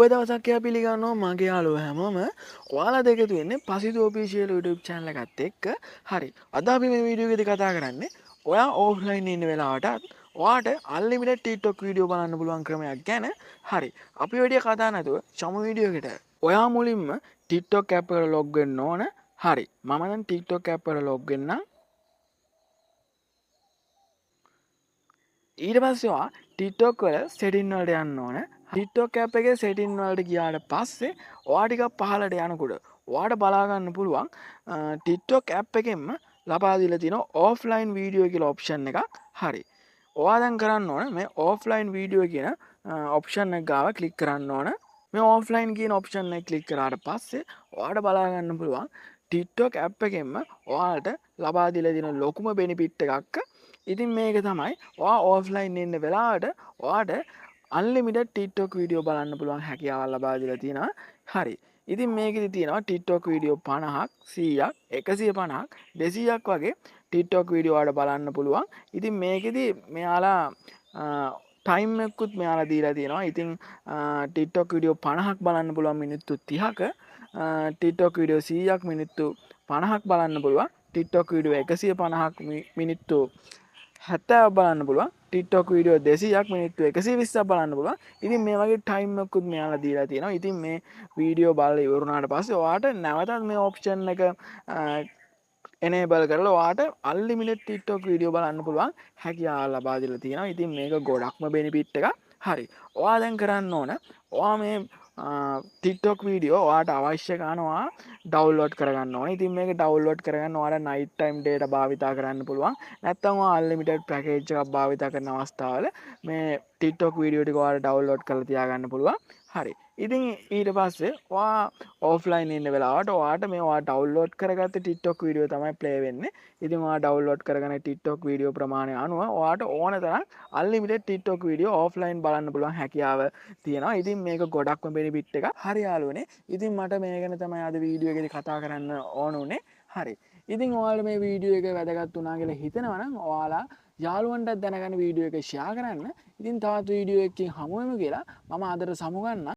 සුබ දවසක් කියලා පිළිගන්නවා මගේ යාළුවෝ හැමෝම. ඔයාලා දෙක තුනේ පසිතු ඔෆිෂියල් YouTube channel එකත් එක්ක. හරි. අද අපි මේ වීඩියෝ එකේදී කතා කරන්නේ ඔයා ඕෆ්ලයින් ඉන්න වෙලාවටත් ඔයාට අන්ලිමිටඩ් TikTok වීඩියෝ බලන්න පුළුවන් ක්‍රමයක් ගැන. හරි. අපි වැඩි කතා නැතුව චමු වීඩියෝ එකට. ඔයා මුලින්ම TikTok app එකට log වෙන්න ඕන. හරි. මම දැන් TikTok app එකට log වෙන්නම්. ඊට පස්සේ ඔයා TikTok වල setting වලට යන්න ඕන. TikTok app එකේ setting වලට ගියාට පස්සේ ඔයා ටිකක් පහළට යනකොට ඔයාට බලා ගන්න පුළුවන් TikTok app එකෙන්ම ලබා දීලා තියෙන offline video කියලා option එකක්. හරි. ඔයා දැන් කරන්න ඕන මේ offline video කියන option එක ගාව click කරන්න ඕන. මේ offline කියන option එක click කරාට පස්සේ ඔයාට බලා ගන්න පුළුවන් TikTok app එකෙන්ම ඔයාලට ලබා දීලා තියෙන ලොකුම benefit එකක්. ඉතින් මේක තමයි ඔයා offline ඉන්න වෙලාවට ඔයාට unlimited TikTok වීඩියෝ බලන්න පුළුවන් හැකියාව ලබා දීලා තියෙනවා. හරි. ඉතින් මේකෙදි තියෙනවා TikTok වීඩියෝ 50ක් 100ක් 150ක් 200ක් වගේ TikTok වීඩියෝ වලට බලන්න පුළුවන්. ඉතින් මේකෙදි මෙයාලා ටයිම් එකකුත් මෙයාලා දීලා තියෙනවා. ඉතින් TikTok වීඩියෝ 50ක් බලන්න පුළුවන් මිනිත්තු 30ක. TikTok වීඩියෝ 100ක් මිනිත්තු 50ක් බලන්න පුළුවන්. TikTok වීඩියෝ 150ක් මිනිත්තු 70ක් බලන්න පුළුවන්. TikTok වීඩියෝ 200ක් මිනිත්තු 120ක් බලන්න පුළුවන්. ඉතින් මේ වගේ ටයිම් එකකුත් මෙයාලා දීලා තියෙනවා. ඉතින් මේ වීඩියෝ බලලා ඉවරුනාට පස්සේ ඔයාට නැවතත් මේ ඔප්ෂන් එක enable කරලා ඔයාට unlimited TikTok වීඩියෝ බලන්න පුළුවන් හැකියාව ලබා දීලා තියෙනවා. ඉතින් මේක ගොඩක්ම benefit එකක්. හරි. ඔයා දැන් කරන්න ඕන ඔයා මේ TikTok වීඩියෝ ඔයාට අවශ්‍ය කරනවා ඩවුන්ලෝඩ් කරගන්න ඕනේ. ඉතින් මේක ඩවුන්ලෝඩ් කරගන්න ඔයාලා night time data භාවිතා කරන්න පුළුවන්. නැත්නම් ඔයා unlimited package එකක් භාවිතා කරන අවස්ථාවල මේ TikTok වීඩියෝ ටික ඔයාලා ඩවුන්ලෝඩ් කරලා තියාගන්න පුළුවන්. හරි. ඉතින් ඊට පස්සේ ඔයා offline ඉන්න වෙලාවට ඔයාට මේ ඔයා ඩවුන්ලෝඩ් කරගත්ත TikTok වීඩියෝ තමයි play වෙන්නේ. ඉතින් ඔයා ඩවුන්ලෝඩ් කරගෙන TikTok වීඩියෝ ප්‍රමාණය අනුව ඔයාට ඕන තරම් unlimited TikTok වීඩියෝ offline බලන්න පුළුවන් හැකියාව තියෙනවා. ඉතින් මේක ගොඩක්ම benefit එකක්. හරි යාළුවනේ. ඉතින් මට මේ ගැන තමයි අද වීඩියෝ එකේදී කතා කරන්න ඕන උනේ. හරි. ඉතින් ඔයාලා මේ වීඩියෝ එක වැදගත් වුණා කියලා හිතනවා නම් ඔයාලා යාළුවන්ටත් දැනගන්න වීඩියෝ එක share කරන්න. ඉතින් තවත් වීඩියෝ එකකින් හමු වෙමු කියලා මම අදට සමුගන්නම්.